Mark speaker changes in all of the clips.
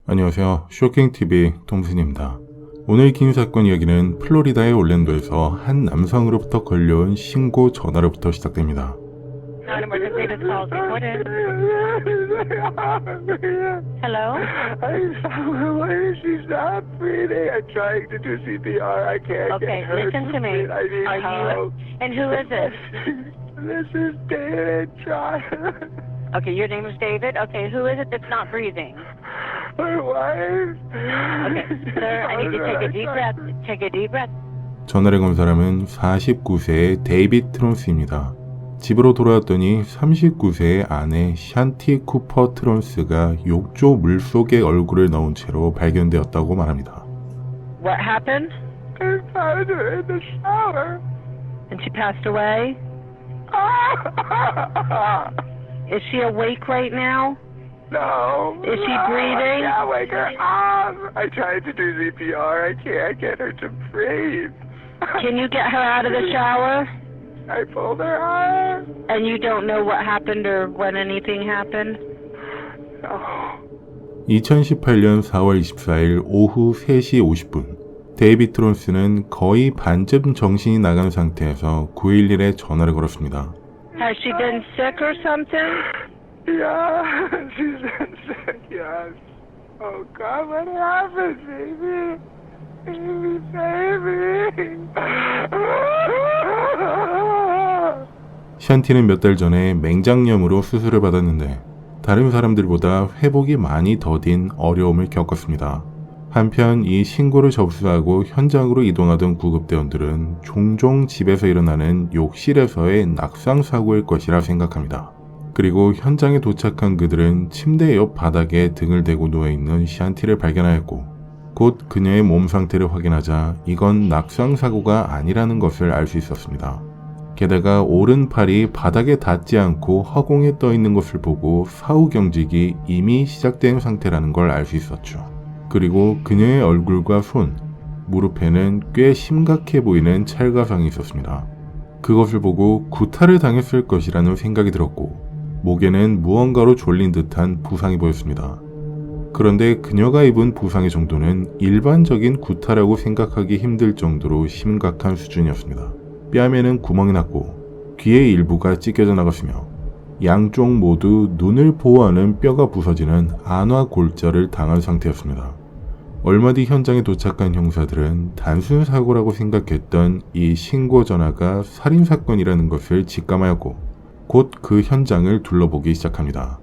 Speaker 1: 안녕하세요. 쇼킹TV 톰슨입니다. 오늘 긴 사건 이야기는 플로리다의 올랜도에서 한 남성으로부터 걸려온 신고 전화로부터 시작됩니다.
Speaker 2: Non-emergency, this call is recorded. Hello?
Speaker 3: She's not breathing. I'm trying to do CPR. I can't
Speaker 2: Okay,
Speaker 3: get her
Speaker 2: listen to me.
Speaker 3: breathe. I need
Speaker 2: Are
Speaker 3: help.
Speaker 2: you? And who is this?
Speaker 3: This is David.
Speaker 2: Okay, your name is David. Okay, who is it that's not breathing?
Speaker 3: Her wife.
Speaker 2: Okay, sir, I need you to take a deep breath. Take a deep breath.
Speaker 1: 전화를 건 사람은 49세의 데이빗 트론스입니다. 집으로 돌아왔더니 39세의 아내 샨티 쿠퍼 트론스가 욕조 물속에 얼굴을 넣은 채로 발견되었다고 말합니다.
Speaker 2: What happened?
Speaker 3: I found her in the shower.
Speaker 2: And she passed away? Is she awake right now?
Speaker 3: No.
Speaker 2: Is she breathing?
Speaker 3: I can't wake her up. I tried to do CPR. I can't get her to breathe.
Speaker 2: Can you get her out of the shower?
Speaker 3: I pulled her out.
Speaker 2: And you don't know what happened or when anything happened?
Speaker 3: No.
Speaker 1: 2018년 4월 24일 오후 3시 50분 데이빗 트론스는 거의 반쯤 정신이 나간 상태에서 911에 전화를 걸었습니다.
Speaker 2: Has she been sick or something?
Speaker 3: Yeah, she's been sick, yes. Oh, God, what happened, baby? Baby.
Speaker 1: 샨티는 몇 달 전에 맹장염으로 수술을 받았는데 다른 사람들보다 회복이 많이 더딘 어려움을 겪었습니다. 한편 이 신고를 접수하고 현장으로 이동하던 구급대원들은 종종 집에서 일어나는 욕실에서의 낙상사고일 것이라 생각합니다. 그리고 현장에 도착한 그들은 침대 옆 바닥에 등을 대고 누워있는 샨티를 발견하였고 곧 그녀의 몸 상태를 확인하자 이건 낙상사고가 아니라는 것을 알 수 있었습니다. 게다가 오른팔이 바닥에 닿지 않고 허공에 떠 있는 것을 보고 사후 경직이 이미 시작된 상태라는 걸 알 수 있었죠. 그리고 그녀의 얼굴과 손, 무릎에는 꽤 심각해 보이는 찰가상이 있었습니다. 그것을 보고 구타를 당했을 것이라는 생각이 들었고 목에는 무언가로 졸린 듯한 부상이 보였습니다. 그런데 그녀가 입은 부상의 정도는 일반적인 구타라고 생각하기 힘들 정도로 심각한 수준이었습니다. 뺨에는 구멍이 났고 귀의 일부가 찢겨져 나갔으며 양쪽 모두 눈을 보호하는 뼈가 부서지는 안화골절을 당한 상태였습니다. 얼마 뒤 현장에 도착한 형사들은 단순 사고라고 생각했던 이 신고 전화가 살인사건이라는 것을 직감하였고 곧 그 현장을 둘러보기 시작합니다.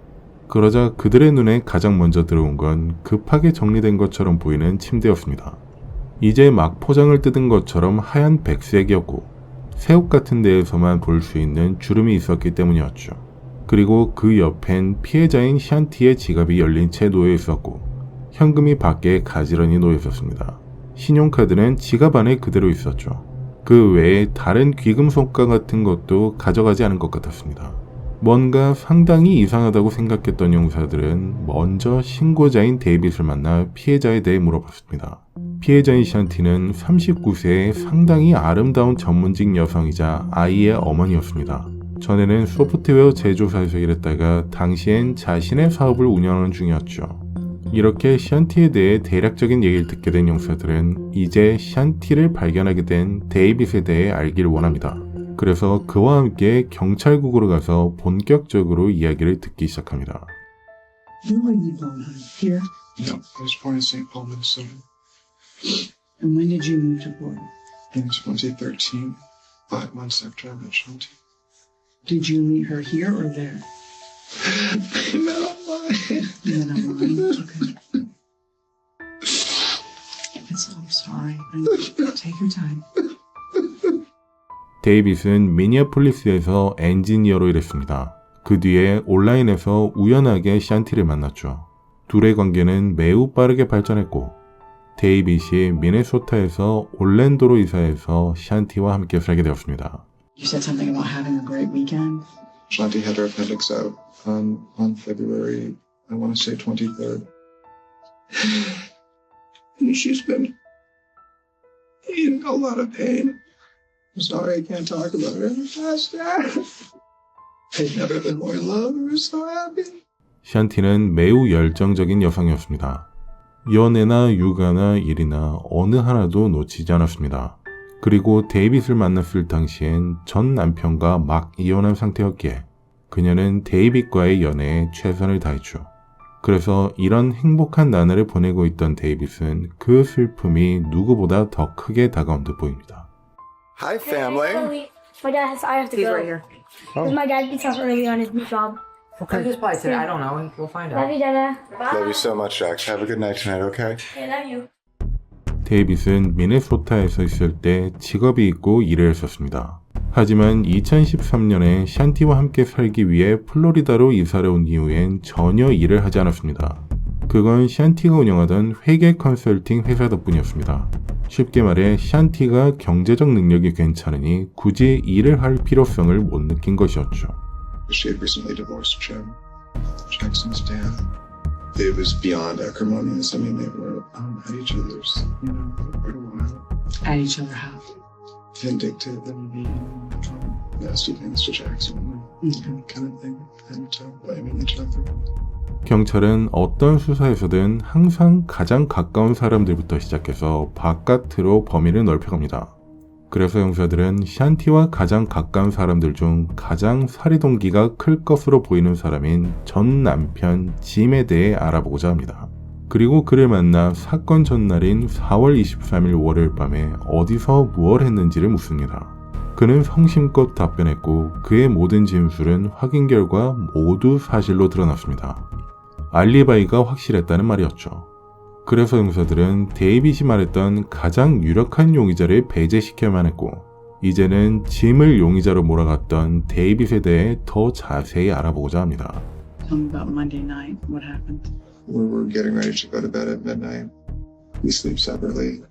Speaker 1: 그러자 그들의 눈에 가장 먼저 들어온 건 급하게 정리된 것처럼 보이는 침대였습니다. 이제 막 포장을 뜯은 것처럼 하얀 백색이었고 새옷 같은 데에서만 볼 수 있는 주름이 있었기 때문이었죠. 그리고 그 옆엔 피해자인 샨티의 지갑이 열린 채 놓여 있었고 현금이 밖에 가지런히 놓여 있었습니다. 신용카드는 지갑 안에 그대로 있었죠. 그 외에 다른 귀금속과 같은 것도 가져가지 않은 것 같았습니다. 뭔가 상당히 이상하다고 생각했던 형사들은 먼저 신고자인 데이빗을 만나 피해자에 대해 물어봤습니다. 피해자인 샨티는 39세의 상당히 아름다운 전문직 여성이자 아이의 어머니였습니다. 전에는 소프트웨어 제조사에서 일했다가 당시엔 자신의 사업을 운영하는 중이었죠. 이렇게 샨티에 대해 대략적인 얘기를 듣게 된 형사들은 이제 샨티를 발견하게 된 데이빗에 대해 알기를 원합니다. 그래서 그와 함께 경찰국으로 가서 본격적으로 이야기를 듣기 시작합니다.
Speaker 4: Where were you born, honey? Here?
Speaker 5: No, I was born in St. Paul, Minnesota
Speaker 4: And when did you move to Florida?
Speaker 5: in 2013, 5 months after I met Shanti.
Speaker 4: Did you meet her here or there?
Speaker 5: No, why?
Speaker 4: You met online? Okay. I'm sorry. Take your time.
Speaker 1: 데이빗은 미니애폴리스에서 엔지니어로 일했습니다. 그 뒤에 온라인에서 우연하게 샨티를 만났죠. 둘의 관계는 매우 빠르게 발전했고 데이빗이 미네소타에서 올랜도로 이사해서 샨티와 함께 살게 되었습니다.
Speaker 4: You said something about having a great weekend.
Speaker 5: Shanti had her appendix out on February, I want to say 23rd. And she's been in a lot of pain. I'm sorry I can't talk about her any faster. I've never been more in love or so happy.
Speaker 1: 샨티는 매우 열정적인 여성이었습니다. 연애나 육아나 일이나 어느 하나도 놓치지 않았습니다. 그리고 데이빗을 만났을 당시엔 전 남편과 막 이혼한 상태였기에 그녀는 데이빗과의 연애에 최선을 다했죠. 그래서 이런 행복한 나날을 보내고 있던 데이빗은 그 슬픔이 누구보다 더 크게 다가온 듯 보입니다.
Speaker 6: Hi, family.
Speaker 7: My dad has. I have to
Speaker 8: He's
Speaker 7: go.
Speaker 8: right here.
Speaker 7: Because my dad gets off early on his new job.
Speaker 8: Okay. He's probably today. I don't know. We'll find
Speaker 7: Love
Speaker 8: out.
Speaker 7: you, Dada.
Speaker 6: Love you so much, Jax. Have a good night tonight, okay?
Speaker 7: I love you.
Speaker 1: 데이빗은 미네소타에서 있을 때 직업이 있고 일을 했었습니다. 하지만 2013년에 샨티와 함께 살기 위해 플로리다로 이사를 온 이후엔 전혀 일을 하지 않았습니다. 그건 샨티가 운영하던 회계 컨설팅 회사 덕분이었습니다. 쉽게 말해 샨티가 경제적 능력이 괜찮으니 굳이 일을 할 필요성을 못 느낀 것이었죠.
Speaker 5: She had recently divorced Jim, Jackson's dad. It was beyond acrimonious. I mean, they were at each other's, for quite a while.
Speaker 4: At each other how?
Speaker 5: Vindictive and nasty things to Jackson, kind of thing, and blaming each other.
Speaker 1: 경찰은 어떤 수사에서든 항상 가장 가까운 사람들부터 시작해서 바깥으로 범위를 넓혀갑니다. 그래서 형사들은 샨티와 가장 가까운 사람들 중 가장 살해 동기가 클 것으로 보이는 사람인 전 남편 짐에 대해 알아보고자 합니다. 그리고 그를 만나 사건 전날인 4월 23일 월요일 밤에 어디서 무엇을 했는지를 묻습니다. 그는 성심껏 답변했고 그의 모든 진술은 확인 결과 모두 사실로 드러났습니다. 알리바이가 확실했다는 말이었죠. 그래서 형사들은 데이빗이 말했던 가장 유력한 용의자를 배제시켜야만 했고 이제는 짐을 용의자로 몰아갔던 데이빗에 대해 더 자세히 알아보고자 합니다.
Speaker 4: Tell me about Monday night. What happened?
Speaker 5: We were getting ready to go to bed at midnight. We sleep separately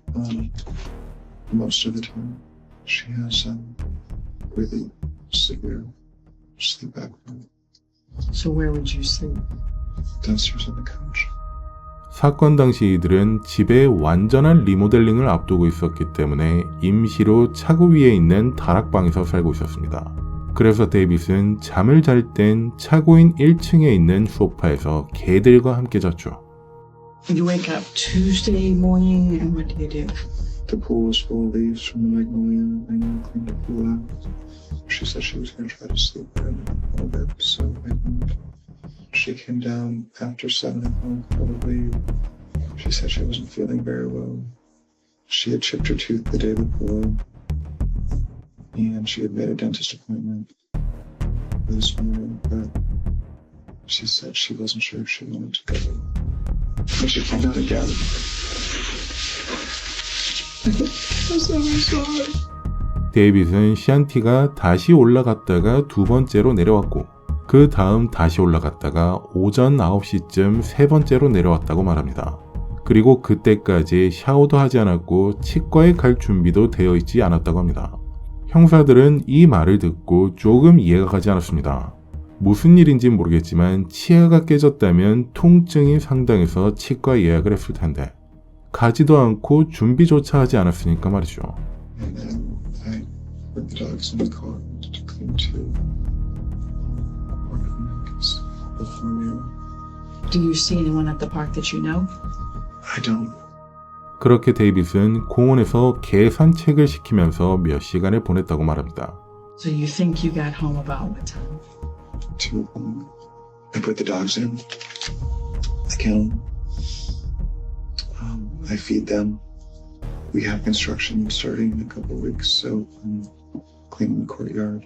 Speaker 5: most of the time. She has really severe sleep apnea.
Speaker 4: So where would you sleep?
Speaker 5: Downstairs on the couch.
Speaker 1: 사건 당시 이들은 집의 완전한 리모델링을 앞두고 있었기 때문에 임시로 차고 위에 있는 다락방에서 살고 있었습니다. 그래서 데이빗은 잠을 잘 땐 차고인 1층에 있는 소파에서 개들과 함께 잤죠.
Speaker 4: You wake up Tuesday morning and what do you do?
Speaker 5: The pool was full of leaves from the magnolia and I cleaned the pool out. She said she was going to try to sleep there a little bit, so I didn't. She came down after 7 o'clock, probably. She said she wasn't feeling very well. She had chipped her tooth the day before, and she had made a dentist appointment this morning, but she said she wasn't sure if she wanted to go. And she came out again. I'm so sorry.
Speaker 1: 데이빗은 샨티가 다시 올라갔다가 두 번째로 내려왔고 그 다음 다시 올라갔다가 오전 9시쯤 세 번째로 내려왔다고 말합니다. 그리고 그때까지 샤워도 하지 않았고 치과에 갈 준비도 되어 있지 않았다고 합니다. 형사들은 이 말을 듣고 조금 이해가 가지 않았습니다. 무슨 일인지 모르겠지만 치아가 깨졌다면 통증이 상당해서 치과 예약을 했을 텐데 가지도 않고 준비조차 하지 않았으니까 말이죠.
Speaker 5: And then I put the dogs in the car to clean too. Before me.
Speaker 4: Do you see anyone at the park that you know?
Speaker 5: I don't.
Speaker 1: 그렇게 데이빗은 공원에서 개 산책을 시키면서 몇 시간을 보냈다고 말합니다.
Speaker 4: So you think you got home about what time?
Speaker 5: 2 o'clock. I put the dogs in. I kennel them. I feed them. We have construction starting in a couple of weeks, so I'm cleaning the courtyard.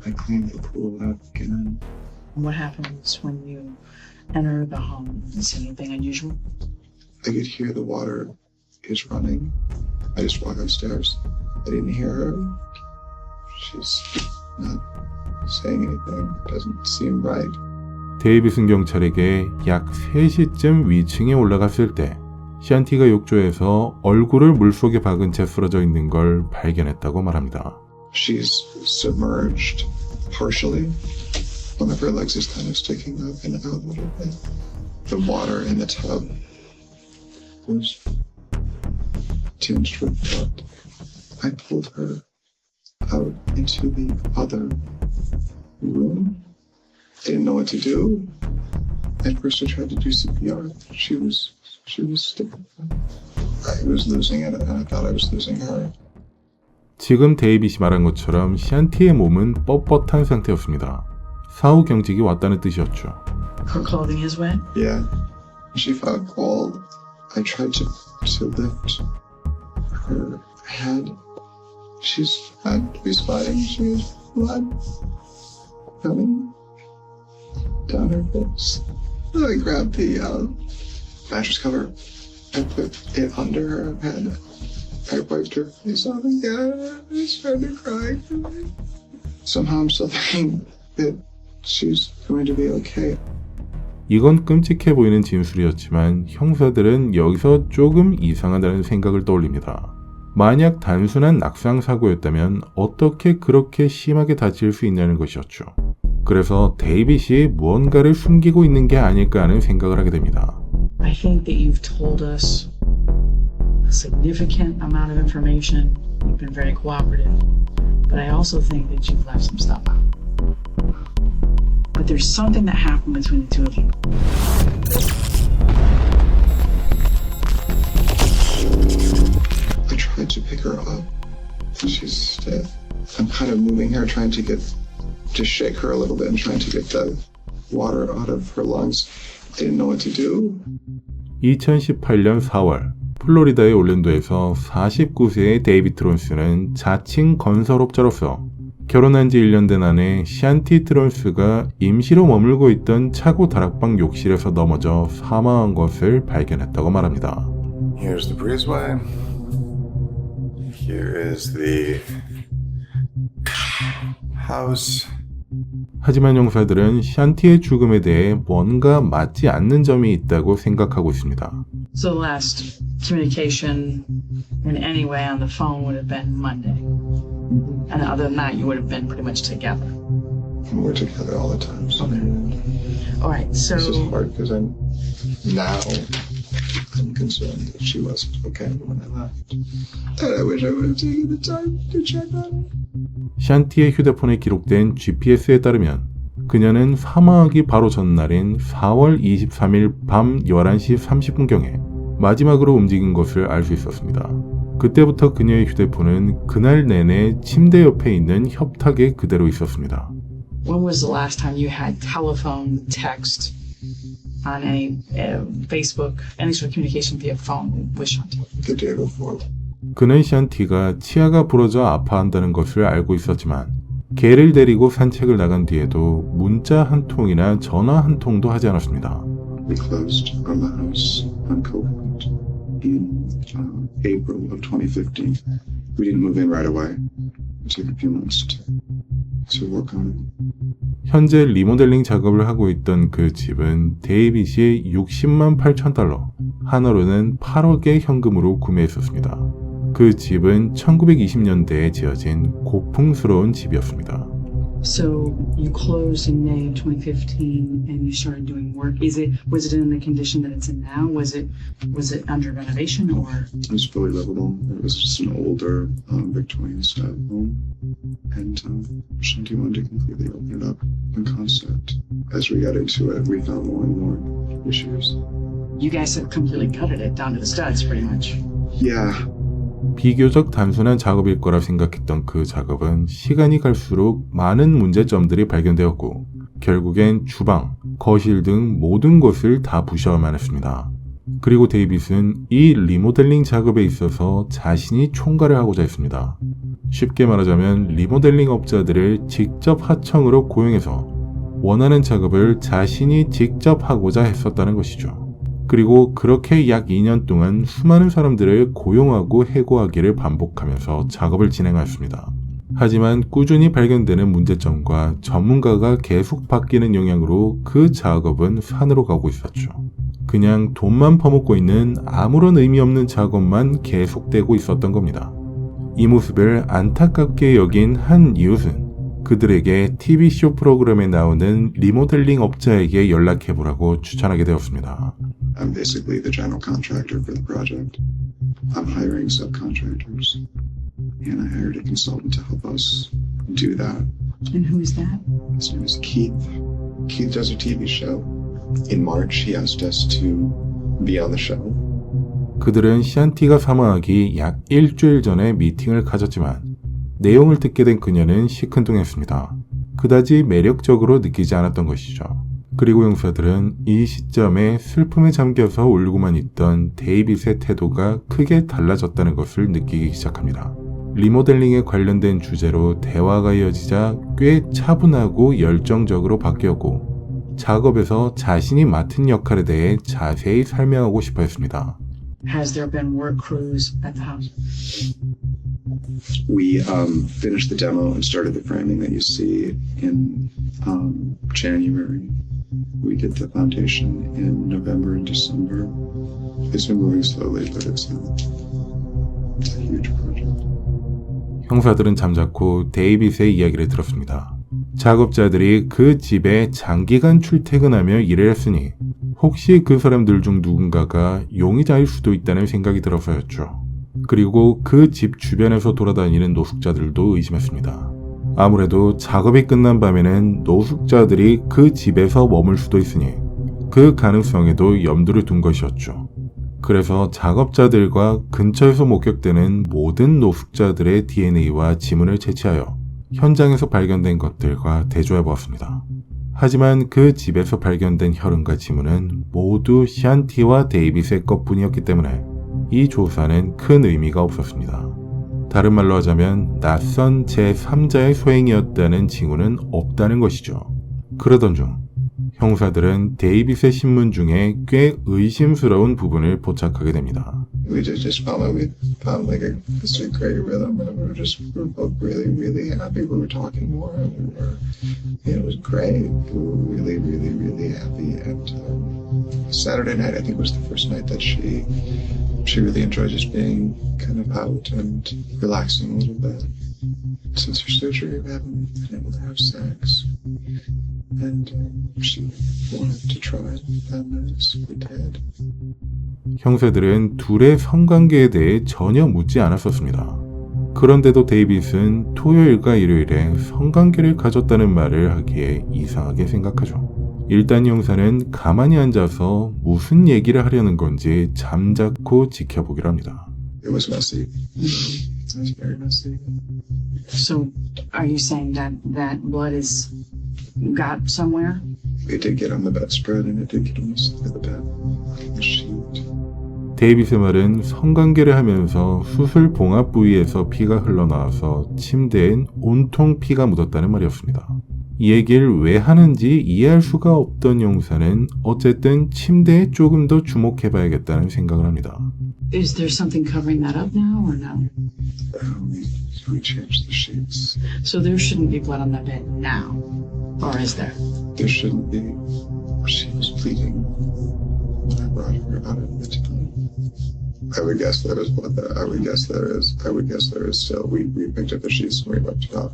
Speaker 5: I cleaned the pool out again.
Speaker 4: What happens when you enter the home? Is anything unusual?
Speaker 5: I could hear the water is running. I just walk upstairs. I didn't hear her. She's not saying anything. Doesn't seem right.
Speaker 1: 데이빗은 경찰에게 약 3시쯤 위층에 올라갔을 때 샨티가 욕조에서 얼굴을 물속에 박은 채 쓰러져 있는 걸 발견했다고 말합니다.
Speaker 5: She's submerged partially. One of her legs is kind of sticking up and out a little bit. The water in the tub was tinged with blood. I pulled her out into the other room. I didn't know what to do. At first I tried to do CPR. She was She was sticking. I was losing it, and I thought I was losing her.
Speaker 1: 지금 데이빗이 말한 것처럼 샨티의 몸은 뻣뻣한 상태였습니다. 사후 경직이 왔다는 뜻이었죠.
Speaker 4: Her clothing is wet?
Speaker 5: Yeah, she felt cold. I tried to lift her head. She's had responding. She has blood coming down her face. So I grabbed the mattress cover and put it under her head. I wiped her face off again. I started crying. Somehow I'm still thinking that she's going to be okay.
Speaker 1: 이건 끔찍해 보이는 진술이었지만 형사들은 여기서 조금 이상하다는 생각을 떠올립니다. 만약 단순한 낙상 사고였다면 어떻게 그렇게 심하게 다칠 수 있냐는 것이었죠. 그래서 데이빗이 무언가를 숨기고 있는 게 아닐까 하는 생각을 하게 됩니다.
Speaker 4: I think that you've told us a significant amount of information. You've been very cooperative. But I also think that you've left some stuff out. But there's something that happened between the two of you.
Speaker 5: I tried to pick her up. She's stiff. I'm kind of moving her, trying to shake her a little bit and trying to get the water out of her lungs. I didn't know what to do.
Speaker 1: 2018년 4월 플로리다의 올랜도에서 49세의 데이빗 트론스는 자칭 건설업자로서 결혼한 지 1년 된 아내 샨티 트론스가 임시로 머물고 있던 차고 다락방 욕실에서 넘어져 사망한 것을 발견했다고 말합니다.
Speaker 6: Here's the breezeway. Here is the house.
Speaker 1: 하지만 형사들은 샨티의 죽음에 대해 뭔가 맞지 않는 점이 있다고 생각하고 있습니다.
Speaker 4: So the last communication in any way on the phone would have been Monday. And other than that, you would have been pretty much together.
Speaker 5: We're together all the time. So
Speaker 4: All right, so
Speaker 5: this is hard because I'm concerned that she wasn't okay when I left. And I wish I would have taken the time to check on her.
Speaker 1: 샨티의 휴대폰에 기록된 GPS에 따르면 그녀는 사망하기 바로 전날인 4월 23일 밤 11시 30분경에 마지막으로 움직인 것을 알 수 있었습니다. 그때부터 그녀의 휴대폰은 그날 내내 침대 옆에 있는 협탁에 그대로 있었습니다.
Speaker 4: when was the last time you had telephone, text, on any Facebook, any sort of communication via phone with Shanti?
Speaker 5: The day before.
Speaker 1: 그는 샨티가 치아가 부러져 아파한다는 것을 알고 있었지만 개를 데리고 산책을 나간 뒤에도 문자 한 통이나 전화 한 통도 하지 않았습니다.
Speaker 5: We closed on the house on Copland in April of 2015. We didn't move in right away. It took a few months to work on it.
Speaker 1: 현재 리모델링 작업을 하고 있던 그 집은 데이빗이 60만 8천 달러, 한화로는 8억의 현금으로 구매했었습니다. 그 집은 1920년대에 지어진 고풍스러운 집이었습니다.
Speaker 4: So you closed in May of 2015 and you started doing work. Was it in the condition that it's in now? Was it under renovation or?
Speaker 5: It was fully livable. It was just an older Victorian style home. And Shanti wanted to completely open it up in concept. As we got into it, we found more and more issues.
Speaker 4: You guys have completely gutted it down to the studs pretty much.
Speaker 5: Yeah.
Speaker 1: 비교적 단순한 작업일 거라 생각했던 그 작업은 시간이 갈수록 많은 문제점들이 발견되었고 결국엔 주방, 거실 등 모든 곳을 다 부셔야만 했습니다. 그리고 데이빗은 이 리모델링 작업에 있어서 자신이 총괄을 하고자 했습니다. 쉽게 말하자면 리모델링 업자들을 직접 하청으로 고용해서 원하는 작업을 자신이 직접 하고자 했었다는 것이죠. 그리고 그렇게 약 2년 동안 수많은 사람들을 고용하고 해고하기를 반복하면서 작업을 진행하였습니다. 하지만 꾸준히 발견되는 문제점과 전문가가 계속 바뀌는 영향으로 그 작업은 산으로 가고 있었죠. 그냥 돈만 퍼먹고 있는 아무런 의미 없는 작업만 계속되고 있었던 겁니다. 이 모습을 안타깝게 여긴 한 이웃은 그들에게 TV쇼 프로그램에 나오는 리모델링 업자에게 연락해보라고 추천하게 되었습니다.
Speaker 5: I'm basically the general contractor for the project. I'm hiring subcontractors. And I hired a consultant to help us do that.
Speaker 4: And who is that?
Speaker 5: His name is Keith. Keith does a TV show. In March, he asked us to be on the show.
Speaker 1: 그들은 샨티가 사망하기 약 일주일 전에 미팅을 가졌지만 내용을 듣게 된 그녀는 시큰둥했습니다. 그다지 매력적으로 느끼지 않았던 것이죠. 그리고 형사들은 이 시점에 슬픔에 잠겨서 울고만 있던 데이빗의 태도가 크게 달라졌다는 것을 느끼기 시작합니다. 리모델링에 관련된 주제로 대화가 이어지자 꽤 차분하고 열정적으로 바뀌었고 작업에서 자신이 맡은 역할에 대해 자세히 설명하고 싶어 했습니다.
Speaker 4: Has there been work crews at the house?
Speaker 5: We finished the demo and started the framing that you see in January. We did the foundation in November and December. It's been moving slowly, but it's a huge project.
Speaker 1: 형사들은 잠자코 데이빗의 이야기를 들었습니다. 작업자들이 그 집에 장기간 출퇴근하며 일을 했으니 혹시 그 사람들 중 누군가가 용의자일 수도 있다는 생각이 들어서였죠. 그리고 그 집 주변에서 돌아다니는 노숙자들도 의심했습니다. 아무래도 작업이 끝난 밤에는 노숙자들이 그 집에서 머물 수도 있으니 그 가능성에도 염두를 둔 것이었죠. 그래서 작업자들과 근처에서 목격되는 모든 노숙자들의 DNA와 지문을 채취하여 현장에서 발견된 것들과 대조해 보았습니다. 하지만 그 집에서 발견된 혈흔과 지문은 모두 샨티와 데이빗의 것뿐이었기 때문에 이 조사는 큰 의미가 없었습니다. 다른 말로 하자면 낯선 제3자의 소행이었다는 징후는 없다는 것이죠. 그러던 중 형사들은 데이빗의 신문 중에 꽤 의심스러운 부분을 포착하게 됩니다.
Speaker 5: We just found like a great rhythm, and we were both really happy. We were talking more, and it was great. We were really happy. And Saturday night, I think, was the first night that she really enjoyed just being kind of out and relaxing a little bit. Since her surgery, we haven't been able to have sex, and she wanted to try and so we did.
Speaker 1: 형사들은 둘의 성관계에 대해 전혀 묻지 않았었습니다. 그런데도 데이빗은 토요일과 일요일에 성관계를 가졌다는 말을 하기에 이상하게 생각하죠. 일단 형사는 가만히 앉아서 무슨 얘기를 하려는 건지 잠자코 지켜보기로 합니다.
Speaker 5: It was messy. It was very messy.
Speaker 4: So, are you saying that blood is got somewhere?
Speaker 5: It did get on the bedspread, and it did get on the side of the bed, the sheet.
Speaker 1: 데이빗의 말은 성관계를 하면서 수술 봉합 부위에서 피가 흘러나와서 침대엔 온통 피가 묻었다는 말이었습니다. 이 얘기를 왜 하는지 이해할 수가 없던 용사는 어쨌든 침대에 조금 더 주목해봐야겠다는 생각을 합니다.
Speaker 4: Is there something covering that up now or no?
Speaker 5: We changed the sheets.
Speaker 4: So there shouldn't be blood on the bed now, or is there?
Speaker 5: There shouldn't be. She was bleeding when I brought her out of the time. I would guess there is blood there. I would guess there is. I would guess there is still. We picked up the sheets and we ripped it off.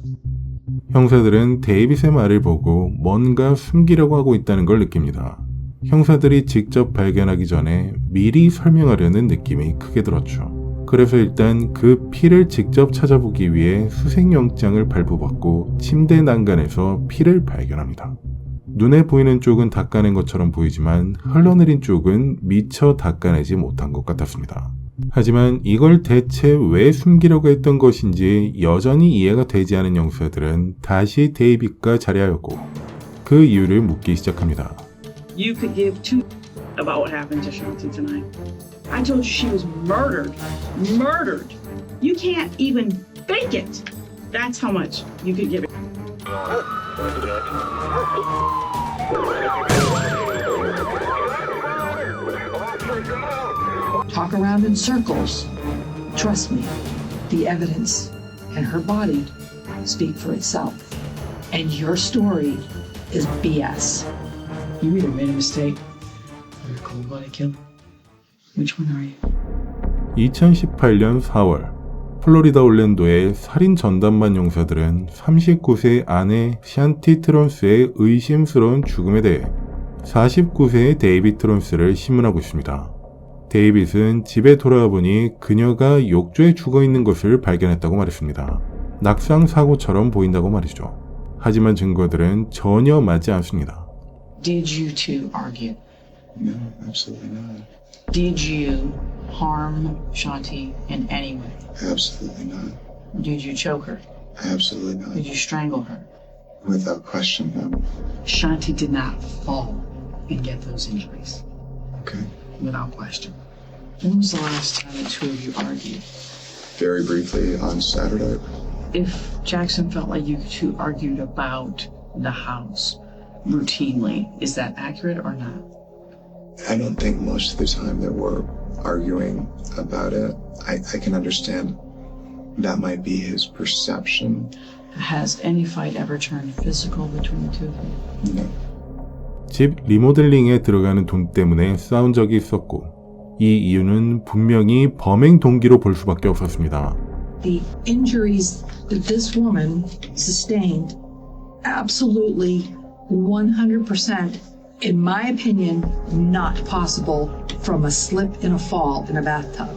Speaker 1: 형사들은 데이빗의 말을 보고 뭔가 숨기려고 하고 있다는 걸 느낍니다. 형사들이 직접 발견하기 전에 미리 설명하려는 느낌이 크게 들었죠. 그래서 일단 그 피를 직접 찾아보기 위해 수색영장을 발부받고 침대 난간에서 피를 발견합니다. 눈에 보이는 쪽은 닦아낸 것처럼 보이지만 흘러내린 쪽은 미처 닦아내지 못한 것 같았습니다. 하지만 이걸 대체 왜 숨기려고 했던 것인지 여전히 이해가 되지 않은 형사들은 다시 데이빗과 자리하였고 그 이유를 묻기 시작합니다.
Speaker 4: You could give two about what happened to Shanti tonight. I told you she was murdered. Murdered. You can't even fake it. That's how much you could give it. Talk around in circles. Trust me, the evidence and her body speak for itself. And your story is BS. You either made a mistake or you're cold-blooded killer. Which one are you?
Speaker 1: 2018년 4월 플로리다 올랜도의 살인 전담반 용사들은 39세 아내 샨티 트론스의 의심스러운 죽음에 대해 49세의 데이빗 트론스를 신문하고 있습니다. 데이빗은 집에 돌아와 보니 그녀가 욕조에 죽어있는 것을 발견했다고 말했습니다. 낙상 사고처럼 보인다고 말이죠. 하지만 증거들은 전혀 맞지 않습니다.
Speaker 4: Did you two argue?
Speaker 5: No, absolutely not.
Speaker 4: Did you harm Shanti in any way?
Speaker 5: Absolutely not.
Speaker 4: Did you choke her?
Speaker 5: Absolutely
Speaker 4: Did
Speaker 5: not.
Speaker 4: you strangle her?
Speaker 5: Without question, no.
Speaker 4: Shanti did not fall and get those injuries,
Speaker 5: Okay.
Speaker 4: without question. When was the last time the two of you argued?
Speaker 5: Very briefly on Saturday.
Speaker 4: If Jackson felt like you two argued about the house routinely, is that accurate or not?
Speaker 5: I don't think most of the time that we're arguing about it. I can understand that might be his perception.
Speaker 4: Has any fight ever turned physical between the two of you?
Speaker 5: No.
Speaker 1: 집 리모델링에 들어가는 돈 때문에 싸운 적이 있었고 이 이유는 분명히 범행 동기로 볼 수밖에 없었습니다.
Speaker 4: The injuries that this woman sustained, absolutely 100%, in my opinion, not possible from a slip and a fall in a bathtub.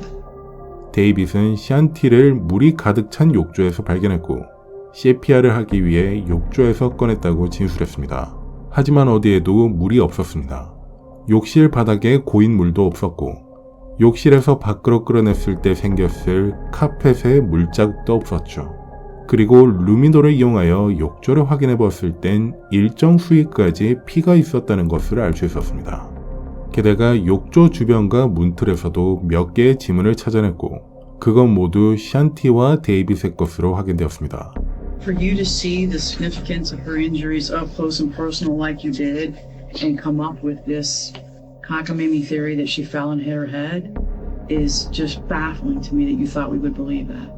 Speaker 1: 데이빗은 샨티를 물이 가득 찬 욕조에서 발견했고 CPR을 하기 위해 욕조에서 꺼냈다고 진술했습니다. 하지만 어디에도 물이 없었습니다. 욕실 바닥에 고인 물도 없었고 욕실에서 밖으로 끌어냈을 때 생겼을 카펫에 물자국도 없었죠. 그리고 루미노를 이용하여 욕조를 확인해 보았을 땐 일정 수위까지 피가 있었다는 것을 알 수 있었습니다. 게다가 욕조 주변과 문틀에서도 몇 개의 지문을 찾아냈고 그건 모두 샨티와 데이빗의 것으로 확인되었습니다.
Speaker 4: For you to see the significance of her injuries up close and personal like you did and come up with this cockamamie theory that she fell and hit her head is just baffling to me that you thought we would believe that.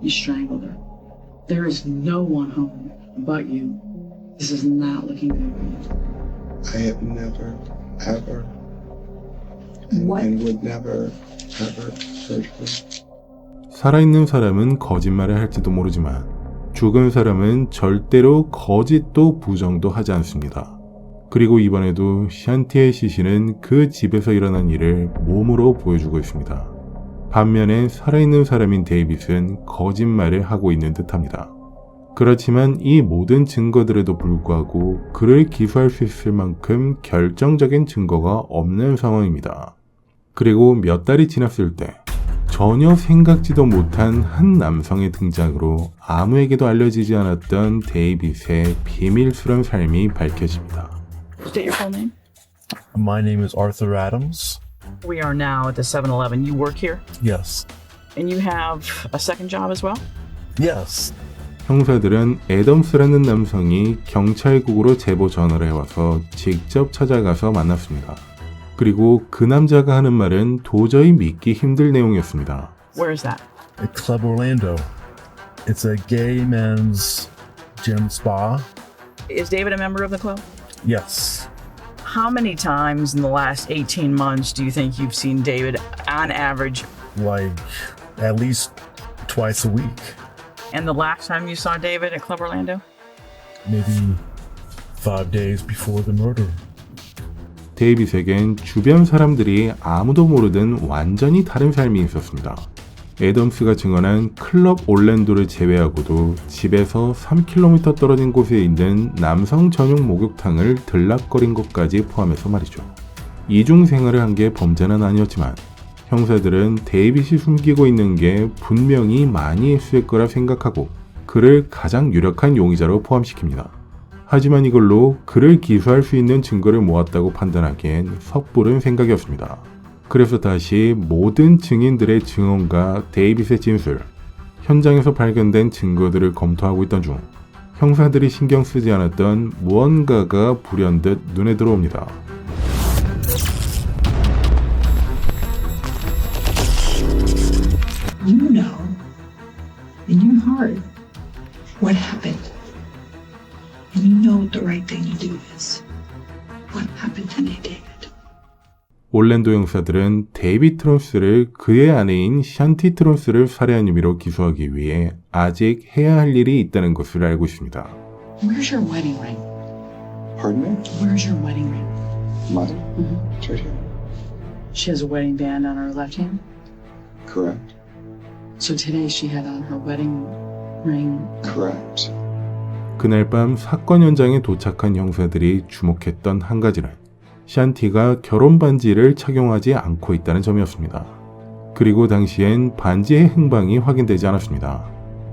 Speaker 4: You strangled her. There is no one home but you. This is not looking good for you.
Speaker 5: I have never, ever, and would never, ever hurt her.
Speaker 1: 살아있는 사람은 거짓말을 할지도 모르지만 죽은 사람은 절대로 거짓도 부정도 하지 않습니다. 그리고 이번에도 샨티의 시신은 그 집에서 일어난 일을 몸으로 보여주고 있습니다. 반면에 살아있는 사람인 데이빗은 거짓말을 하고 있는 듯합니다. 그렇지만 이 모든 증거들에도 불구하고 그를 기소할 수 있을 만큼 결정적인 증거가 없는 상황입니다. 그리고 몇 달이 지났을 때 전혀 생각지도 못한 한 남성의 등장으로 아무에게도 알려지지 않았던 데이빗의 비밀스러운 삶이 밝혀집니다.
Speaker 4: State your full name.
Speaker 9: My name is Arthur Adams.
Speaker 4: We are now at the 7-Eleven. You work here?
Speaker 9: Yes.
Speaker 4: And you have a second job as well?
Speaker 9: Yes.
Speaker 1: 형사들은 애덤스라는 남성이 경찰국으로 제보 전화를 해와서 직접 찾아가서 만났습니다. 그리고 그 남자가 하는 말은 도저히 믿기 힘들 내용이었습니다.
Speaker 4: Where is that?
Speaker 9: At Club Orlando. It's a gay men's gym spa.
Speaker 4: Is David a member of the club?
Speaker 9: Yes.
Speaker 4: How many times in the last 18 months do you think you've seen David on average?
Speaker 9: Like at least twice a week.
Speaker 4: And the last time you saw David at Club Orlando?
Speaker 9: Maybe 5 days before the murder.
Speaker 1: 데이빗에겐 주변 사람들이 아무도 모르던 완전히 다른 삶이 있었습니다. 애덤스가 증언한 클럽 올랜도를 제외하고도 집에서 3km 떨어진 곳에 있는 남성 전용 목욕탕을 들락거린 것까지 포함해서 말이죠. 이중 생활을 한 게 범죄는 아니었지만 형사들은 데이빗이 숨기고 있는 게 분명히 많이 있을 거라 생각하고 그를 가장 유력한 용의자로 포함시킵니다. 하지만 이걸로 그를 기소할 수 있는 증거를 모았다고 판단하기엔 섣부른 생각이었습니다. 그래서 다시 모든 증인들의 증언과 데이빗의 진술, 현장에서 발견된 증거들을 검토하고 있던 중 형사들이 신경 쓰지 않았던 무언가가 불현듯 눈에 들어옵니다.
Speaker 4: You know, in your heart, what happened. And you know what the right thing to do is. What happened today, David?
Speaker 1: 올랜도 형사들은 데이빗 트론스를 그의 아내인 샨티 트론스를 살해한 혐의로 기소하기 위해 아직 해야 할 일이 있다는 것을 알고 있습니다.
Speaker 4: Where's your wedding ring?
Speaker 5: Pardon me?
Speaker 4: Where's your wedding ring?
Speaker 5: Mine? It's right here.
Speaker 4: She has a wedding band on her left hand.
Speaker 5: Correct.
Speaker 4: So today she had on her wedding ring.
Speaker 5: Correct.
Speaker 1: 그날 밤 사건 현장에 도착한 형사들이 주목했던 한 가지는 샨티가 결혼 반지를 착용하지 않고 있다는 점이었습니다. 그리고 당시엔 반지의 행방이 확인되지 않았습니다.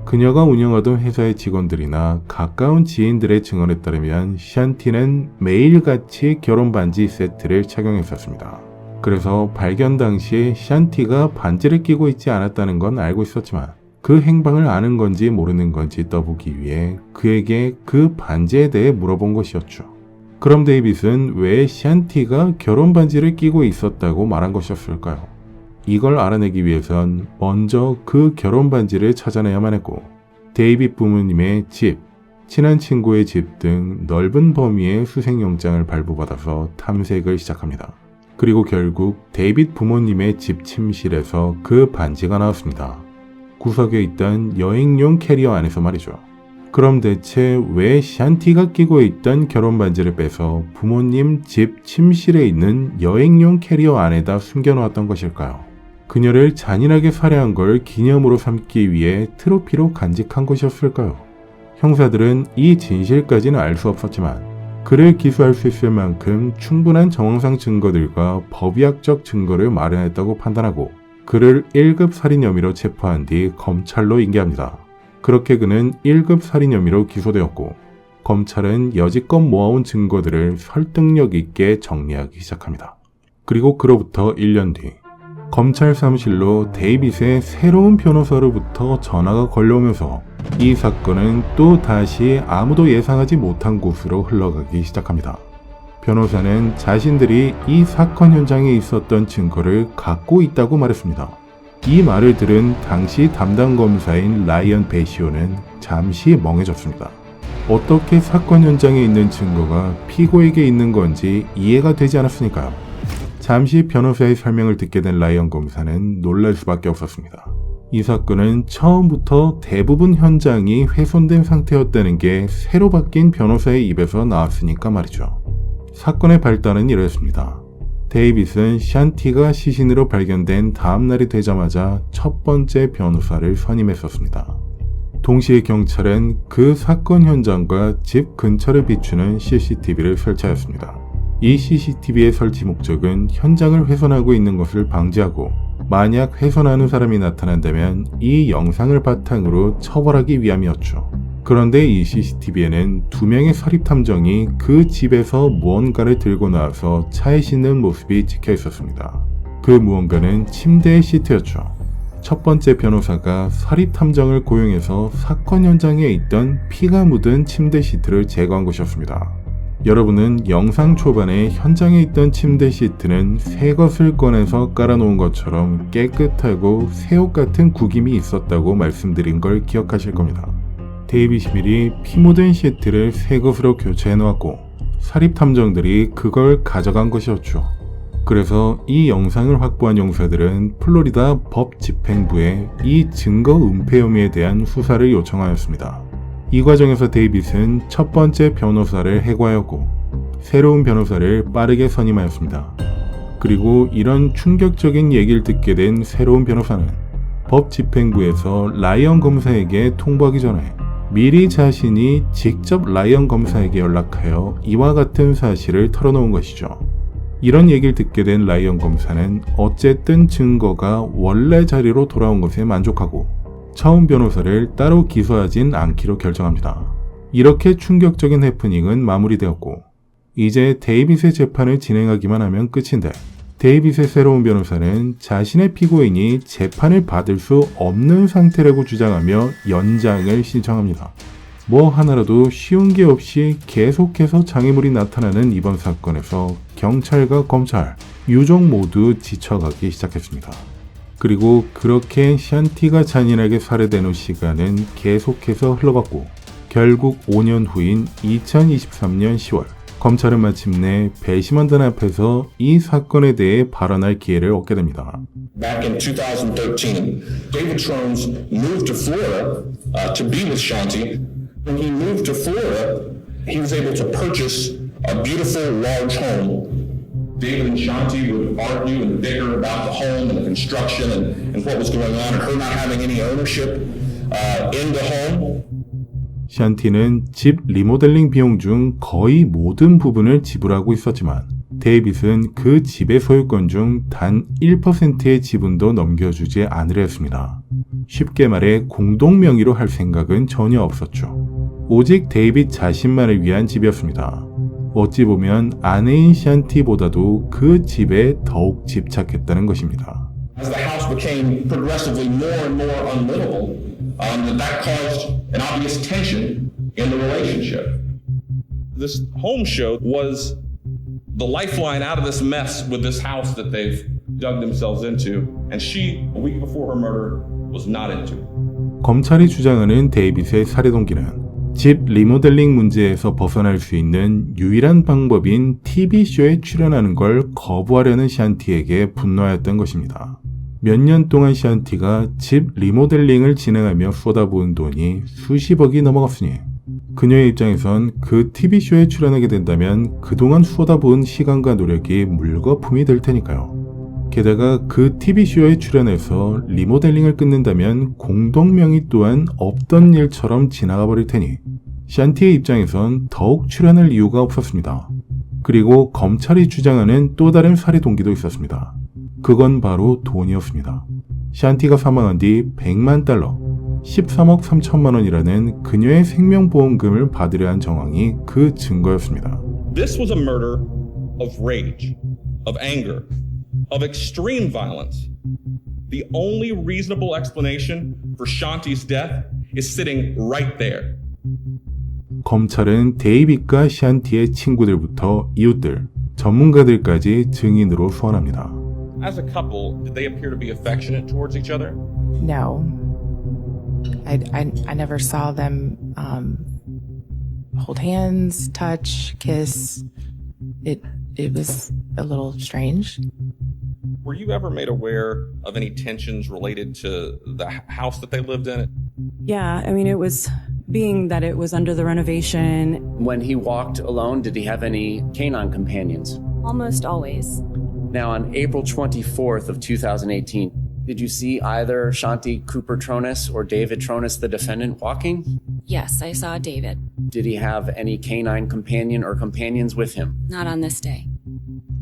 Speaker 1: 그녀가 운영하던 회사의 직원들이나 가까운 지인들의 증언에 따르면 샨티는 매일같이 결혼 반지 세트를 착용했었습니다. 그래서 발견 당시 샨티가 반지를 끼고 있지 않았다는 건 알고 있었지만 그 행방을 아는 건지 모르는 건지 떠보기 위해 그에게 그 반지에 대해 물어본 것이었죠. 그럼 데이빗은 왜 샨티가 결혼 반지를 끼고 있었다고 말한 것이었을까요? 이걸 알아내기 위해선 먼저 그 결혼 반지를 찾아내야만 했고 데이빗 부모님의 집, 친한 친구의 집 등 넓은 범위의 수색영장을 발부받아서 탐색을 시작합니다. 그리고 결국 데이빗 부모님의 집 침실에서 그 반지가 나왔습니다. 구석에 있던 여행용 캐리어 안에서 말이죠. 그럼 대체 왜 샨티가 끼고 있던 결혼 반지를 빼서 부모님 집 침실에 있는 여행용 캐리어 안에다 숨겨놓았던 것일까요? 그녀를 잔인하게 살해한 걸 기념으로 삼기 위해 트로피로 간직한 것이었을까요? 형사들은 이 진실까지는 알 수 없었지만 그를 기소할 수 있을 만큼 충분한 정황상 증거들과 법의학적 증거를 마련했다고 판단하고 그를 1급 살인 혐의로 체포한 뒤 검찰로 인계합니다. 그렇게 그는 1급 살인 혐의로 기소되었고 검찰은 여지껏 모아온 증거들을 설득력 있게 정리하기 시작합니다. 그리고 그로부터 1년 뒤 검찰 사무실로 데이빗의 새로운 변호사로부터 전화가 걸려오면서 이 사건은 또 다시 아무도 예상하지 못한 곳으로 흘러가기 시작합니다. 변호사는 자신들이 이 사건 현장에 있었던 증거를 갖고 있다고 말했습니다. 이 말을 들은 당시 담당 검사인 라이언 베시오는 잠시 멍해졌습니다. 어떻게 사건 현장에 있는 증거가 피고에게 있는 건지 이해가 되지 않았으니까요. 잠시 변호사의 설명을 듣게 된 라이언 검사는 놀랄 수밖에 없었습니다. 이 사건은 처음부터 대부분 현장이 훼손된 상태였다는 게 새로 바뀐 변호사의 입에서 나왔으니까 말이죠. 사건의 발단은 이랬습니다. 데이빗은 샨티가 시신으로 발견된 다음 날이 되자마자 첫 번째 변호사를 선임했었습니다. 동시에 경찰은 그 사건 현장과 집 근처를 비추는 CCTV를 설치하였습니다. 이 CCTV의 설치 목적은 현장을 훼손하고 있는 것을 방지하고 만약 훼손하는 사람이 나타난다면 이 영상을 바탕으로 처벌하기 위함이었죠. 그런데 이 CCTV에는 2명의 서립탐정이 그 집에서 무언가를 들고 나와서 차에 싣는 모습이 찍혀 있었습니다. 그 무언가는 침대의 시트였죠. 첫 번째 변호사가 서립탐정을 고용해서 사건 현장에 있던 피가 묻은 침대 시트를 제거한 것이었습니다. 여러분은 영상 초반에 현장에 있던 침대 시트는 새 것을 꺼내서 깔아놓은 것처럼 깨끗하고 새 옷 같은 구김이 있었다고 말씀드린 걸 기억하실 겁니다. 데이빗이 미리 피 묻은 시트를 새 것으로 교체해 놓았고 사립탐정들이 그걸 가져간 것이었죠. 그래서 이 영상을 확보한 용사들은 플로리다 법집행부에 이 증거 은폐 혐의에 대한 수사를 요청하였습니다. 이 과정에서 데이빗은 첫 번째 변호사를 해고하였고 새로운 변호사를 빠르게 선임하였습니다. 그리고 이런 충격적인 얘기를 듣게 된 새로운 변호사는 법집행부에서 라이언 검사에게 통보하기 전에 미리 자신이 직접 라이언 검사에게 연락하여 이와 같은 사실을 털어놓은 것이죠. 이런 얘기를 듣게 된 라이언 검사는 어쨌든 증거가 원래 자리로 돌아온 것에 만족하고 처음 변호사를 따로 기소하진 않기로 결정합니다. 이렇게 충격적인 해프닝은 마무리되었고 이제 데이빗의 재판을 진행하기만 하면 끝인데 데이빗의 새로운 변호사는 자신의 피고인이 재판을 받을 수 없는 상태라고 주장하며 연장을 신청합니다. 뭐 하나라도 쉬운 게 없이 계속해서 장애물이 나타나는 이번 사건에서 경찰과 검찰, 유족 모두 지쳐가기 시작했습니다. 그리고 그렇게 샨티가 잔인하게 살해된 후 시간은 계속해서 흘러갔고 결국 5년 후인 2023년 10월 검찰은 마침내 배심원단 앞에서 이 사건에 대해 발언할 기회를 얻게 됩니다.
Speaker 10: Back in 2013, David Trones moved to Florida to be with Shanti. When he moved to Florida, he was able to purchase a beautiful large home. David and Shanti would argue and bicker about the home and the construction and what was going on, and her not having any ownership in the home.
Speaker 1: 샨티는 집 리모델링 비용 중 거의 모든 부분을 지불하고 있었지만 데이빗은 그 집의 소유권 중 단 1%의 지분도 넘겨주지 않으려 했습니다. 쉽게 말해 공동 명의로 할 생각은 전혀 없었죠. 오직 데이빗 자신만을 위한 집이었습니다. 어찌 보면 아내인 샨티보다도 그 집에 더욱 집착했다는 것입니다.
Speaker 10: As the house became progressively more and more unlivable, that caused an obvious tension in the relationship. This home show was the lifeline out of this mess with this house that they've dug themselves into, and she, a week before her murder, was not into it.
Speaker 1: 검찰이 주장하는 데이빗의 살해 동기는 집 리모델링 문제에서 벗어날 수 있는 유일한 방법인 TV쇼에 출연하는 걸 거부하려는 샨티에게 분노하였던 것입니다. 몇 년 동안 샨티가 집 리모델링을 진행하며 쏟아부은 돈이 수십억이 넘어갔으니 그녀의 입장에선 그 TV쇼에 출연하게 된다면 그동안 쏟아부은 시간과 노력이 물거품이 될 테니까요. 게다가 그 TV쇼에 출연해서 리모델링을 끊는다면 공동명의 또한 없던 일처럼 지나가 버릴 테니 샨티의 입장에선 더욱 출연할 이유가 없었습니다. 그리고 검찰이 주장하는 또 다른 살해 동기도 있었습니다. 그건 바로 돈이었습니다. 샨티가 사망한 뒤 100만 달러, 13억 3천만 원이라는 그녀의 생명보험금을 받으려 한 정황이 그 증거였습니다.
Speaker 10: This was a murder of rage, of anger, of extreme violence. The only reasonable explanation for Shanti's death is sitting right there.
Speaker 1: 검찰은 데이빗과 샨티의 친구들부터 이웃들, 전문가들까지 증인으로 소환합니다.
Speaker 10: As a couple, did they appear to be affectionate towards each other?
Speaker 11: No. I never saw them hold hands, touch, kiss. It was a little strange.
Speaker 10: Were you ever made aware of any tensions related to the house that they lived in?
Speaker 12: Yeah, I mean, it was being that it was under the renovation.
Speaker 13: When he walked alone, did he have any canine companions?
Speaker 12: Almost always.
Speaker 13: Now, on April 24th of 2018, did you see either Shanti Cooper Tronis or David Tronis, the defendant, walking?
Speaker 12: Yes, I saw David.
Speaker 13: Did he have any canine companion or companions with him?
Speaker 12: Not on this day.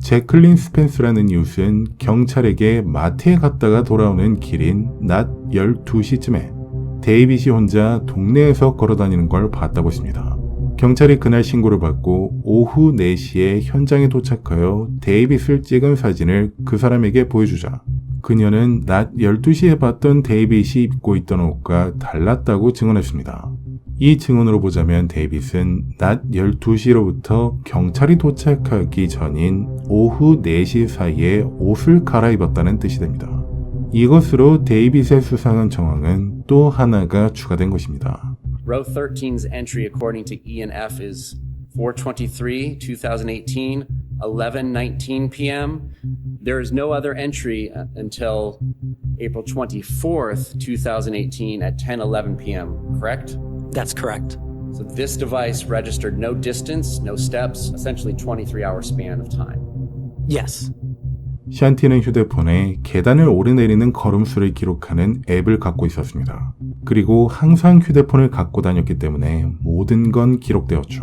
Speaker 1: 제클린 스펜스라는 이웃은 경찰에게 마트에 갔다가 돌아오는 길인 낮 12시쯤에 데이빗이 혼자 동네에서 걸어다니는 걸 봤다고 했습니다. 경찰이 그날 신고를 받고 오후 4시에 현장에 도착하여 데이빗을 찍은 사진을 그 사람에게 보여주자 그녀는 낮 12시에 봤던 데이빗이 입고 있던 옷과 달랐다고 증언했습니다. 이 증언으로 보자면 데이빗은 낮 12시로부터 경찰이 도착하기 전인 오후 4시 사이에 옷을 갈아입었다는 뜻이 됩니다. 이것으로 데이빗의 수상한 정황은 또 하나가 추가된 것입니다.
Speaker 13: Row 13's entry according to E&F is 4:23, 2018, 11:19 p.m. There is no other entry until April 24th, 2018 at 10:11 p.m., correct?
Speaker 14: That's correct.
Speaker 13: So this device registered no distance, no steps, essentially 23-hour span of time.
Speaker 14: Yes.
Speaker 1: 샨티는 휴대폰에 계단을 오르내리는 걸음수를 기록하는 앱을 갖고 있었습니다. 그리고 항상 휴대폰을 갖고 다녔기 때문에 모든 건 기록되었죠.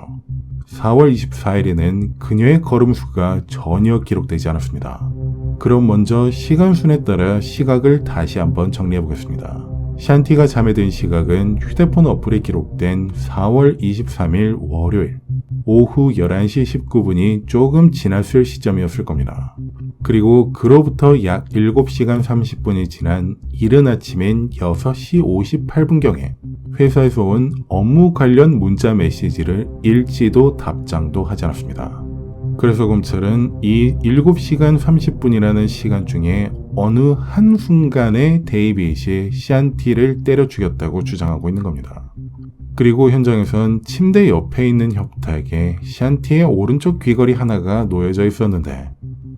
Speaker 1: 4월 24일에는 그녀의 걸음수가 전혀 기록되지 않았습니다. 그럼 먼저 시간순에 따라 시각을 다시 한번 정리해 보겠습니다. 샨티가 잠에 든 시각은 휴대폰 어플에 기록된 4월 23일 월요일 오후 11시 19분이 조금 지났을 시점이었을 겁니다. 그리고 그로부터 약 7시간 30분이 지난 이른 아침인 6시 58분경에 회사에서 온 업무 관련 문자 메시지를 읽지도 답장도 하지 않았습니다. 그래서 검찰은 이 7시간 30분이라는 시간 중에 어느 한순간에 데이빗이 샨티를 때려 죽였다고 주장하고 있는 겁니다. 그리고 현장에선 침대 옆에 있는 협탁에 샨티의 오른쪽 귀걸이 하나가 놓여져 있었는데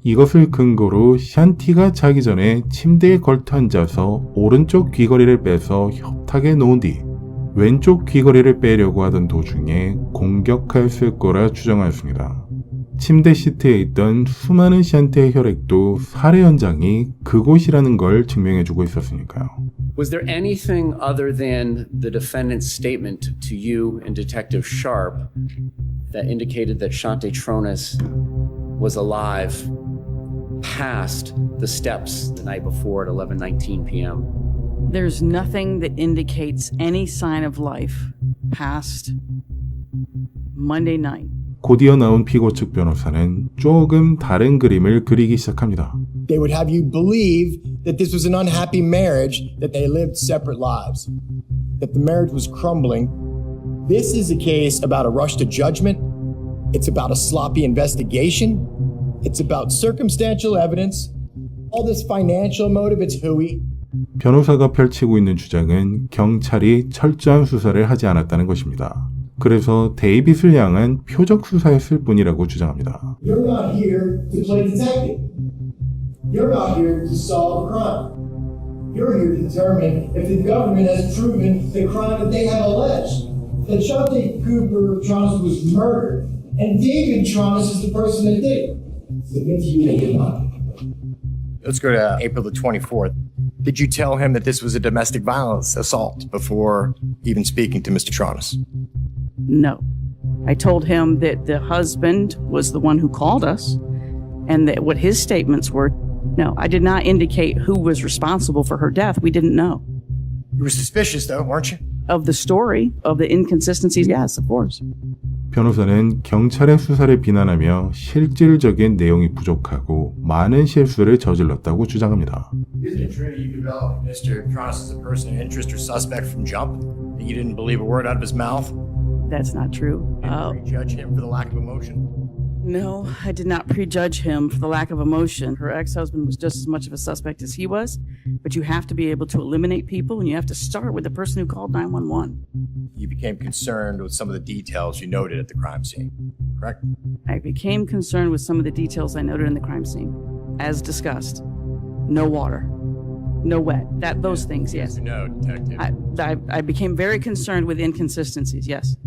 Speaker 1: 이것을 근거로 샨티가 자기 전에 침대에 걸터 앉아서 오른쪽 귀걸이를 빼서 협탁에 놓은 뒤 왼쪽 귀걸이를 빼려고 하던 도중에 공격하였을 거라 주장하였습니다. 침대 시트에 있던 수많은 샨티의 혈액도 살해 현장이 그곳이라는 걸 증명해주고 있었으니까요.
Speaker 13: Was there anything other than the defendant's statement to you and Detective Sharp that indicated that Shanti Tronis was alive past the steps the night before at 11:19 p.m.
Speaker 4: There's nothing that indicates any sign of life past Monday night.
Speaker 1: 곧이어 나온 피고 측 변호사는 조금 다른 그림을 그리기 시작합니다.
Speaker 15: They would have you believe that this was an unhappy marriage, that they lived separate lives, that the marriage was crumbling. This is a case about a rush to judgment. It's about a sloppy investigation. It's about circumstantial evidence. All this financial motive, it's hooey.
Speaker 1: 변호사가 펼치고 있는 주장은 경찰이 철저한 수사를 하지 않았다는 것입니다. 그래서 데이빗을 향한 표적 수사였을 뿐이라고 주장합니다.
Speaker 15: You're not here to play detective. You're not here to solve a crime. You're here to determine if the government has proven the crime that they have alleged. That Shantae Cooper Tronis was murdered, and David Tronis is the person that did it. Submit to you that you're not. Let's go to April the 24th. Did you tell him that this was a domestic violence assault before even speaking to Mr. Tronis?
Speaker 4: No. I told him that the husband was the one who called us and that what his statements were. No, I did not indicate who was responsible for her death. We didn't know.
Speaker 15: You were suspicious though, weren't you?
Speaker 4: Of the story, of the inconsistencies, yes, of course.
Speaker 1: 변호사는 경찰의 수사를 비난하며 실질적인 내용이 부족하고 많은 실수를 저질렀다고 주장합니다.
Speaker 15: Isn't it true you developed Mr. Tronis as a person of interest or suspect from jump? That you didn't believe a word out of his mouth?
Speaker 4: That's not true.
Speaker 15: Prejudge him for the lack of emotion?
Speaker 4: No, I did not prejudge him for the lack of emotion. Her ex-husband was just as much of a suspect as he was, but you have to be able to eliminate people, and you have to start with the person who called 911.
Speaker 15: You became concerned with some of the details you noted at the crime scene, correct?
Speaker 4: I became concerned with some of the details I noted in the crime scene. As discussed, no water, no wet, those things, yes.
Speaker 15: No, detective.
Speaker 4: I became very concerned with inconsistencies, yes.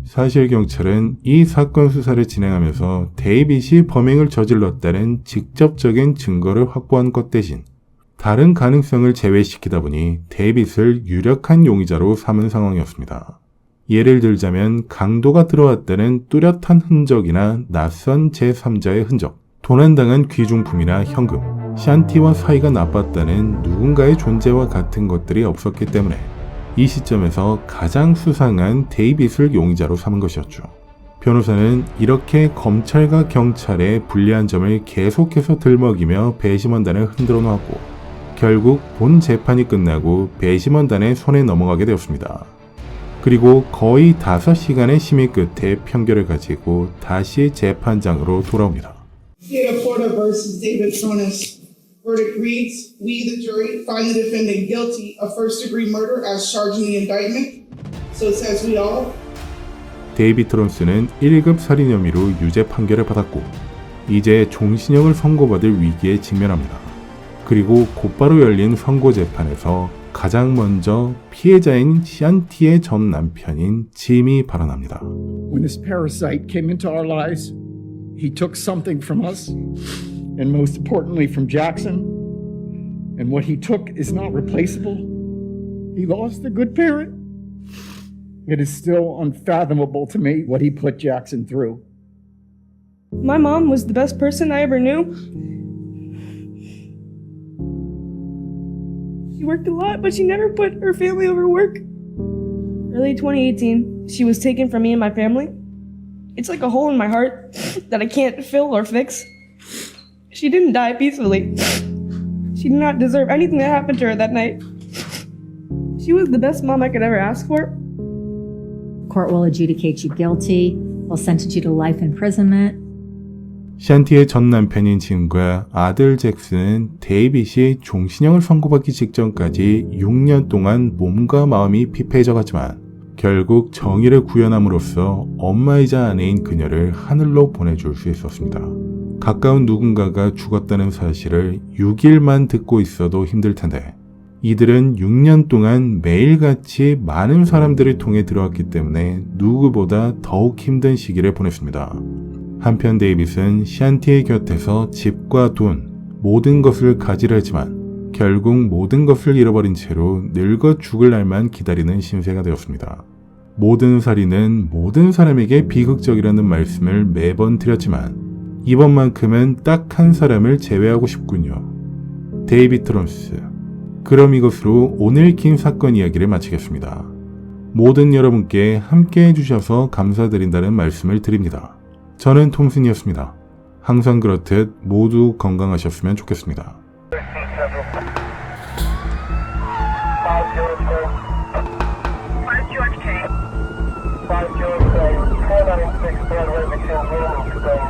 Speaker 1: 사실 경찰은 이 사건 수사를 진행하면서 데이빗이 범행을 저질렀다는 직접적인 증거를 확보한 것 대신 다른 가능성을 제외시키다 보니 데이빗을 유력한 용의자로 삼은 상황이었습니다. 예를 들자면 강도가 들어왔다는 뚜렷한 흔적이나 낯선 제3자의 흔적, 도난당한 귀중품이나 현금, 샨티와 사이가 나빴다는 누군가의 존재와 같은 것들이 없었기 때문에 이 시점에서 가장 수상한 데이빗을 용의자로 삼은 것이었죠. 변호사는 이렇게 검찰과 경찰의 불리한 점을 계속해서 들먹이며 배심원단을 흔들어 놓았고 결국 본 재판이 끝나고 배심원단의 손에 넘어가게 되었습니다. 그리고 거의 5시간의 심의 끝에 판결을 가지고 다시 재판장으로 돌아옵니다.
Speaker 16: State of Florida versus David Tronis. Verdict reads, we, the jury, find the defendant guilty of first-degree murder as charged in the indictment. So it says we all.
Speaker 1: 데이빗 트론스는 1급 살인 혐의로 유죄 판결을 받았고 이제 종신형을 선고받을 위기에 직면합니다. 그리고 곧바로 열린 선고 재판에서 가장 먼저 피해자인 샨티의 전 남편인 짐이 발언합니다.
Speaker 17: When this parasite came into our lives, he took something from us. And most importantly from Jackson, and what he took is not replaceable. He lost a good parent. It is still unfathomable to me what he put Jackson through.
Speaker 7: My mom was the best person I ever knew. She worked a lot, but she never put her family over work. Early 2018, she was taken from me and my family. It's like a hole in my heart that I can't fill or fix. She didn't die peacefully. She did not deserve anything that happened to her that night. She was the best mom I could ever ask for.
Speaker 18: Court will adjudicate you guilty. Will sentence you to life imprisonment.
Speaker 1: 샨티의 전 남편인 짐과 아들 잭슨은 데이빗이 종신형을 선고받기 직전까지 6년 동안 몸과 마음이 피폐해져 갔지만 결국 정의를 구현함으로써 엄마이자 아내인 그녀를 하늘로 보내줄 수 있었습니다. 가까운 누군가가 죽었다는 사실을 6일만 듣고 있어도 힘들 텐데 이들은 6년 동안 매일같이 많은 사람들을 통해 들어왔기 때문에 누구보다 더욱 힘든 시기를 보냈습니다. 한편 데이빗은 샨티의 곁에서 집과 돈, 모든 것을 가지려 했지만 결국 모든 것을 잃어버린 채로 늙어 죽을 날만 기다리는 신세가 되었습니다. 모든 살인은 모든 사람에게 비극적이라는 말씀을 매번 드렸지만 이번만큼은 딱 한 사람을 제외하고 싶군요. 데이비드 트론스. 그럼 이것으로 오늘 긴 사건 이야기를 마치겠습니다. 모든 여러분께 함께 해주셔서 감사드린다는 말씀을 드립니다. 저는 톰슨이었습니다. 항상 그렇듯 모두 건강하셨으면 좋겠습니다.
Speaker 3: George K. 5 George K. 496 Broadway, McKinney, Wilmington.